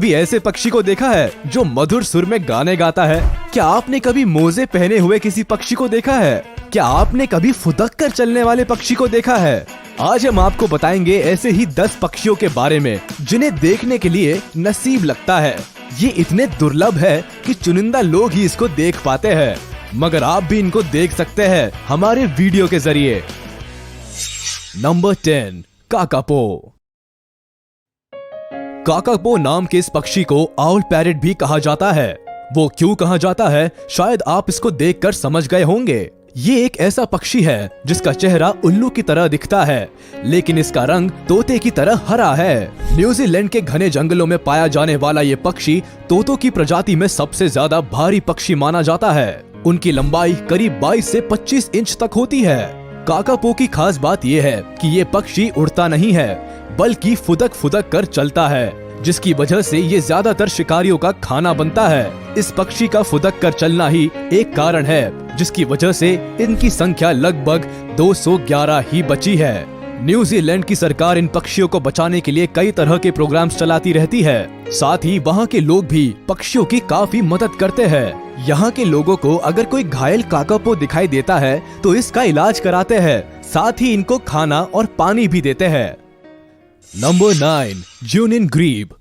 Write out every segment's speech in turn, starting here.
भी ऐसे पक्षी को देखा है जो मधुर सुर में गाने गाता है? क्या आपने कभी मोजे पहने हुए किसी पक्षी को देखा है? क्या आपने कभी फुदक कर चलने वाले पक्षी को देखा है? आज हम आपको बताएंगे ऐसे ही 10 पक्षियों के बारे में जिन्हें देखने के लिए नसीब लगता है। ये इतने दुर्लभ है कि चुनिंदा लोग ही इसको देख पाते हैं, मगर आप भी इनको देख सकते हैं हमारे वीडियो के जरिए। Number 10, kakapo. काकापो नाम के इस पक्षी को आउल पैरेट भी कहा जाता है। वो क्यों कहा जाता है, शायद आप इसको देखकर समझ गए होंगे। ये एक ऐसा पक्षी है जिसका चेहरा उल्लू की तरह दिखता है, लेकिन इसका रंग तोते की तरह हरा है। न्यूजीलैंड के घने जंगलों में पाया जाने वाला ये पक्षी तोतों की प्रजाति में सबसे ज्यादा भारी पक्षी माना जाता है। उनकी लंबाई करीब 22 से 25 इंच तक होती है। काकापो की खास बात यह है कि ये पक्षी उड़ता नहीं है, बल्कि फुदक फुदक कर चलता है, जिसकी वजह से ये ज्यादातर शिकारियों का खाना बनता है। इस पक्षी का फुदक कर चलना ही एक कारण है जिसकी वजह से इनकी संख्या लगभग 211 ही बची है। न्यूजीलैंड की सरकार इन पक्षियों को बचाने के लिए कई तरह के प्रोग्राम्स चलाती रहती है। साथ ही वहाँ के लोग भी पक्षियों की काफी मदद करते हैं। यहाँ के लोगों को अगर कोई घायल काकापो दिखाई देता है तो इसका इलाज कराते हैं, साथ ही इनको खाना और पानी भी देते हैं। नंबर 9, ज्यूनिन ग्रीब।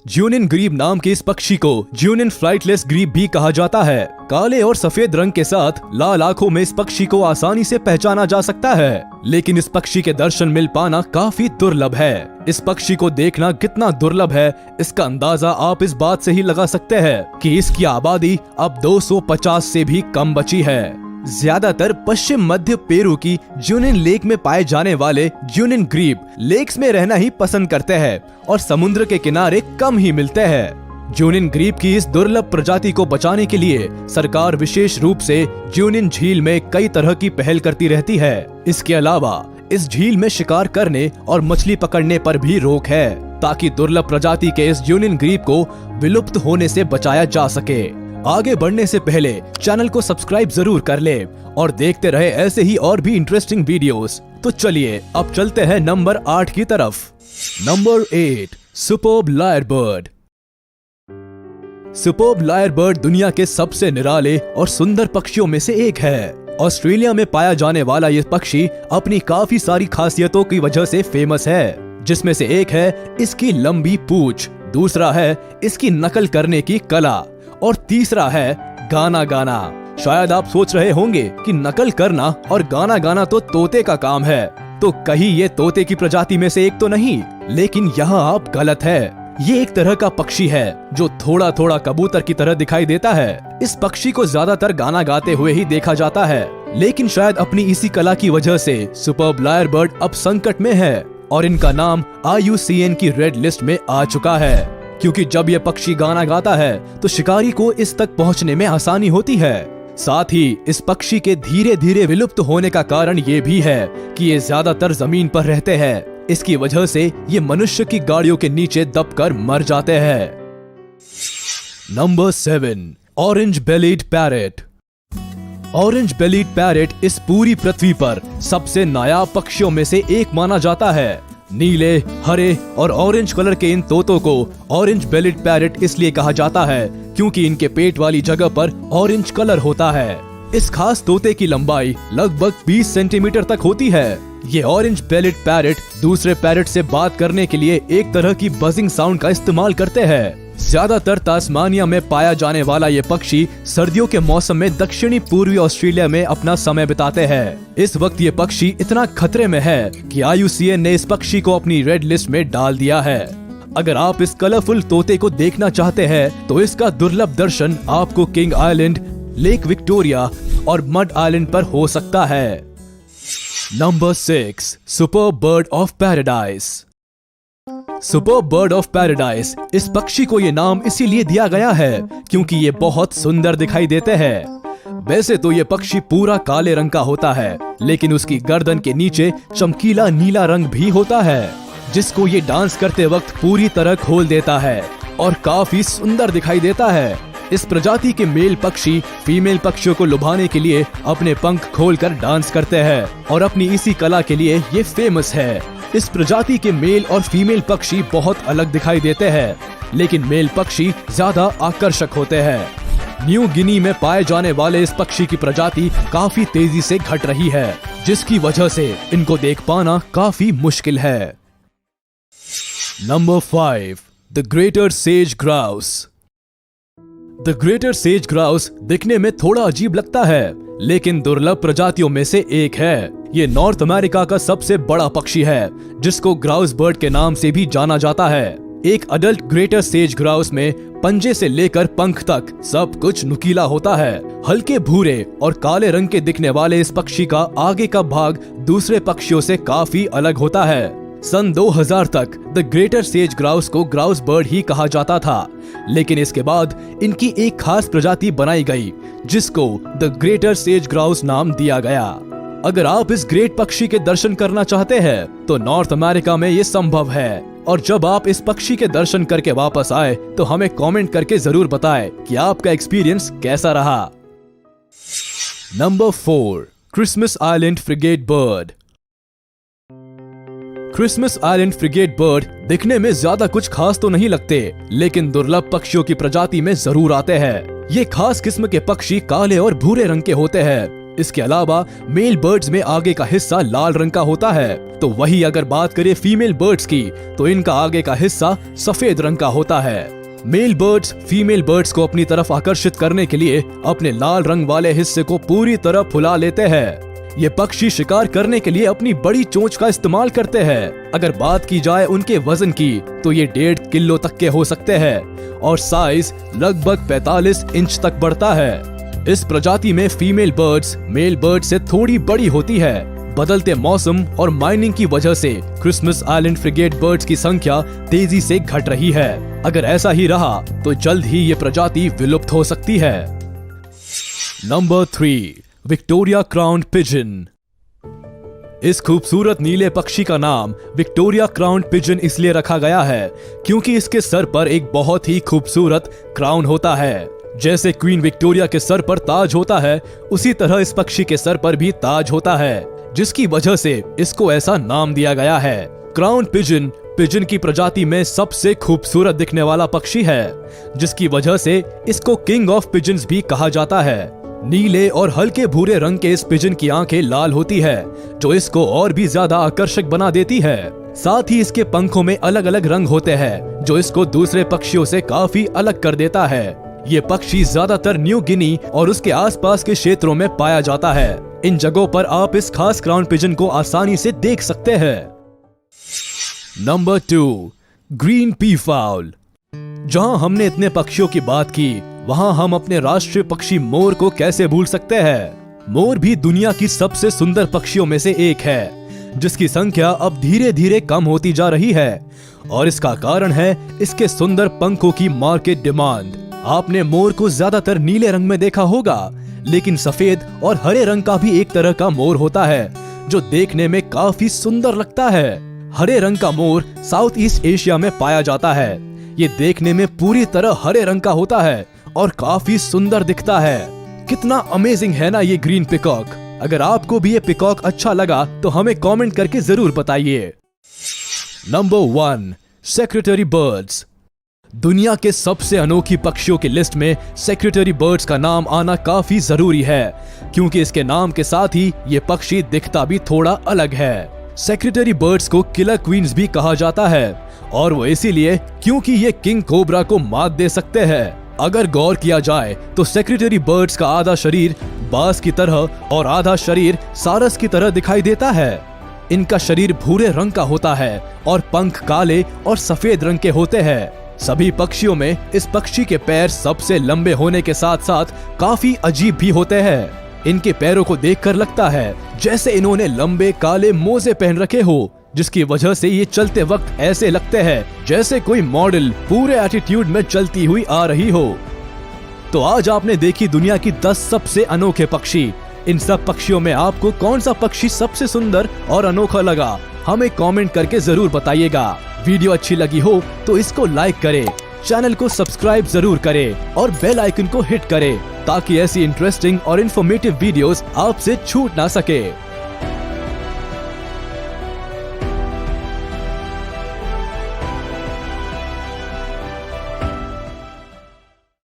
ज्यूनिन ग्रीब नाम के इस पक्षी को ज्यूनिन फ्लाइटलेस ग्रीब भी कहा जाता है। काले और सफेद रंग के साथ लाल आंखों में इस पक्षी को आसानी से पहचाना जा सकता है, लेकिन इस पक्षी के दर्शन मिल पाना काफी दुर्लभ है। इस पक्षी को देखना कितना दुर्लभ है, इसका अंदाजा आप इस बात से ही लगा सकते हैं कि इसकी आबादी अब 250 से भी कम बची है। ज्यादातर पश्चिम मध्य पेरू की ज्यूनिन लेक में पाए जाने वाले ज्यूनिन ग्रीब लेक्स में रहना ही पसंद करते हैं और समुद्र के किनारे कम ही मिलते हैं। ज्यूनिन ग्रीब की इस दुर्लभ प्रजाति को बचाने के लिए सरकार विशेष रूप से ज्यूनिन झील में कई तरह की पहल करती रहती है। इसके अलावा इस झील में शिकार करने और मछली पकड़ने पर भी रोक है, ताकि दुर्लभ प्रजाति के इस ज्यूनिन ग्रीब को विलुप्त होने से बचाया जा सके। आगे बढ़ने से पहले चैनल को सब्सक्राइब जरूर कर ले और देखते रहे ऐसे ही और भी इंटरेस्टिंग वीडियोस। तो चलिए अब चलते हैं नंबर 8 की तरफ। Number 8, superb lyrebird. Superb lyrebird दुनिया के सबसे निराले और सुंदर पक्षियों में से एक है। ऑस्ट्रेलिया में पाया जाने वाला ये पक्षी अपनी काफी सारी खासियतों की वजह से फेमस है, जिसमें से एक है इसकी लंबी पूंछ, दूसरा है इसकी नकल करने की कला और तीसरा है गाना गाना। शायद आप सोच रहे होंगे कि नकल करना और गाना गाना तो तोते का काम है, तो कहीं ये तोते की प्रजाति में से एक तो नहीं, लेकिन यहाँ आप गलत है। ये एक तरह का पक्षी है जो थोड़ा थोड़ा कबूतर की तरह दिखाई देता है। इस पक्षी को ज्यादातर गाना गाते हुए ही देखा जाता है, लेकिन शायद अपनी इसी कला की वजह से सुपर्ब लायरबर्ड अब संकट में है और इनका नाम IUCN की रेड लिस्ट में आ चुका है, क्योंकि जब यह पक्षी गाना गाता है तो शिकारी को इस तक पहुंचने में आसानी होती है। साथ ही इस पक्षी के धीरे धीरे विलुप्त होने का कारण ये भी है कि ये ज्यादातर जमीन पर रहते हैं। इसकी वजह से ये मनुष्य की गाड़ियों के नीचे दबकर मर जाते हैं। Number 7, orange bellied parrot. Orange bellied parrot इस पूरी पृथ्वी पर सबसे नायाब पक्षियों में से एक माना जाता है। नीले, हरे और ऑरेंज कलर के इन तोतों को ऑरेंज बेलीड पैरेट इसलिए कहा जाता है क्योंकि इनके पेट वाली जगह पर ऑरेंज कलर होता है। इस खास तोते की लंबाई लगभग 20 सेंटीमीटर तक होती है। ये ऑरेंज बेलीड पैरेट दूसरे पैरेट से बात करने के लिए एक तरह की बजिंग साउंड का इस्तेमाल करते हैं। ज्यादातर तास्मानिया में पाया जाने वाला ये पक्षी सर्दियों के मौसम में दक्षिणी पूर्वी ऑस्ट्रेलिया में अपना समय बिताते हैं। इस वक्त ये पक्षी इतना खतरे में है कि IUCN ने इस पक्षी को अपनी रेड लिस्ट में डाल दिया है। अगर आप इस कलरफुल तोते को देखना चाहते हैं तो इसका दुर्लभ दर्शन आपको किंग आइलैंड, लेक विक्टोरिया और मड आइलैंड पर हो सकता है। Number 6, superb bird of paradise. Superb bird of paradise, इस पक्षी को ये नाम इसीलिए दिया गया है क्योंकि ये बहुत सुंदर दिखाई देते हैं। वैसे तो ये पक्षी पूरा काले रंग का होता है, लेकिन उसकी गर्दन के नीचे चमकीला नीला रंग भी होता है, जिसको ये डांस करते वक्त पूरी तरह खोल देता है और काफी सुंदर दिखाई देता है। इस प्रजाति के मेल पक्षी फीमेल पक्षियों को लुभाने के लिए अपने पंख खोलकर डांस करते हैं और अपनी इसी कला के लिए ये फेमस है। इस प्रजाति के मेल और फीमेल पक्षी बहुत अलग दिखाई देते हैं, लेकिन मेल पक्षी ज्यादा आकर्षक होते हैं। न्यू गिनी में पाए जाने वाले इस पक्षी की प्रजाति काफी तेजी से घट रही है, जिसकी वजह से इनको देख पाना काफी मुश्किल है। Number 5, the greater says grouse. The greater says grouse दिखने में थोड़ा अजीब लगता है, लेकिन दुर्लभ प्रजातियों में से एक है। ये नॉर्थ अमेरिका का सबसे बड़ा पक्षी है, जिसको ग्राउस बर्ड के नाम से भी जाना जाता है। एक अडल्ट ग्रेटर सेज ग्राउस में पंजे से लेकर पंख तक सब कुछ नुकीला होता है। हल्के भूरे और काले रंग के दिखने वाले इस पक्षी का आगे का भाग दूसरे पक्षियों से काफी अलग होता है। सन 2000 तक द ग्रेटर सेज ग्राउस को ग्राउस बर्ड ही कहा जाता था, लेकिन इसके बाद इनकी एक खास प्रजाति बनाई गई, जिसको द ग्रेटर सेज ग्राउस नाम दिया गया। अगर आप इस ग्रेट पक्षी के दर्शन करना चाहते हैं, तो नॉर्थ अमेरिका में ये संभव है। और जब आप इस पक्षी के दर्शन करके वापस आए, तो हमें कमेंट करके जरूर बताएं कि आपका एक्सपीरियंस कैसा रहा। Number 4, Christmas island frigate bird. Christmas island frigate bird दिखने में ज्यादा कुछ खास तो नहीं लगते, लेकिन दुर्लभ पक्षियों की प्रजाति में जरूर आते हैं। ये खास किस्म के पक्षी काले और भूरे रंग के होते हैं। इसके अलावा मेल बर्ड्स में आगे का हिस्सा लाल रंग का होता है, तो वही अगर बात करें फीमेल बर्ड्स की, तो इनका आगे का हिस्सा सफेद रंग का होता है। मेल बर्ड्स फीमेल बर्ड्स को अपनी तरफ आकर्षित करने के लिए अपने लाल रंग वाले हिस्से को पूरी तरह फुला लेते हैं। ये पक्षी शिकार करने के लिए अपनी बड़ी चोंच का इस्तेमाल करते हैं। अगर बात की जाए उनके वजन की, तो ये 1.5 किलो तक के हो सकते हैं और साइज लगभग 45 इंच तक बढ़ता है। इस प्रजाति में फीमेल बर्ड्स मेल बर्ड से थोड़ी बड़ी होती है। बदलते मौसम और माइनिंग की वजह से क्रिसमस आइलैंड फ्रिगेट बर्ड्स की संख्या तेजी से घट रही है। अगर ऐसा ही रहा, तो जल्द ही ये प्रजाति विलुप्त हो सकती है। Number 3, Victoria crowned pigeon. इस खूबसूरत नीले पक्षी का नाम विक्टोरिया क्राउन्ड पिजन इसलिए रखा गया है क्योंकि इसके सर पर एक बहुत ही खूबसूरत क्राउन होता है। जैसे क्वीन विक्टोरिया के सर पर ताज होता है, उसी तरह इस पक्षी के सर पर भी ताज होता है, जिसकी वजह से इसको ऐसा नाम दिया गया है। क्राउन पिजन पिजन की प्रजाति में सबसे खूबसूरत दिखने वाला पक्षी है, जिसकी वजह से इसको किंग ऑफ पिजन्स भी कहा जाता है। नीले और हल्के भूरे रंग के इस पिजन की आंखें लाल होती है, जो इसको और भी ज्यादा आकर्षक बना देती है। साथ ही इसके पंखों में अलग अलग रंग होते हैं, जो इसको दूसरे पक्षियों से काफी अलग कर देता है। ये पक्षी ज्यादातर न्यू गिनी और उसके आसपास के क्षेत्रों में पाया जाता है। इन जगहों पर आप इस खास क्राउन पिजन को आसानी से देख सकते हैं। Number 2, green peafowl. जहां हमने इतने पक्षियों की बात की, वहां हम अपने राष्ट्रीय पक्षी मोर को कैसे भूल सकते हैं। मोर भी दुनिया की सबसे सुंदर पक्षियों में से एक है, जिसकी संख्या अब धीरे धीरे कम होती जा रही है, और इसका कारण है इसके सुंदर पंखों की मार्केट डिमांड। आपने मोर को ज्यादातर नीले रंग में देखा होगा, लेकिन सफेद और हरे रंग का भी एक तरह का मोर होता है, जो देखने में काफी सुंदर लगता है। हरे रंग का मोर साउथ ईस्ट एशिया में पाया जाता है। ये देखने में पूरी तरह हरे रंग का होता है और काफी सुंदर दिखता है। कितना अमेजिंग है ना ये ग्रीन पिकॉक। अगर आपको भी ये पिकॉक अच्छा लगा, तो हमें कमेंट करके जरूर बताइए। Number 1, secretary birds. दुनिया के सबसे अनोखी पक्षियों की लिस्ट में सेक्रेटरी बर्ड्स का नाम आना काफी जरूरी है, क्योंकि इसके नाम के साथ ही ये पक्षी दिखता भी थोड़ा अलग है। सेक्रेटरी बर्ड्स को किलर क्वींस भी कहा जाता है, और वो इसीलिए क्योंकि ये किंग कोबरा को मात दे सकते हैं। अगर गौर किया जाए, तो सेक्रेटरी बर्ड्स का आधा शरीर बाज की तरह और आधा शरीर सारस की तरह दिखाई देता है। इनका शरीर भूरे रंग का होता है और पंख काले और सफेद रंग के होते हैं। सभी पक्षियों में इस पक्षी के पैर सबसे लंबे होने के साथ साथ काफी अजीब भी होते हैं। इनके पैरों को देखकर लगता है जैसे इन्होंने लंबे काले मोजे पहन रखे हो, जिसकी वजह से ये चलते वक्त ऐसे लगते हैं जैसे कोई मॉडल पूरे एटीट्यूड में चलती हुई आ रही हो। तो आज आपने देखी दुनिया की 10 सबसे अनोखे पक्षी। इन सब पक्षियों में आपको कौन सा पक्षी सबसे सुंदर और अनोखा लगा, हमें कमेंट करके जरूर बताइएगा। वीडियो अच्छी लगी हो तो इसको लाइक करें, चैनल को सब्सक्राइब जरूर करें और बेल आइकन को हिट करें, ताकि ऐसी इंटरेस्टिंग और इन्फॉर्मेटिव वीडियोस आपसे छूट ना सके।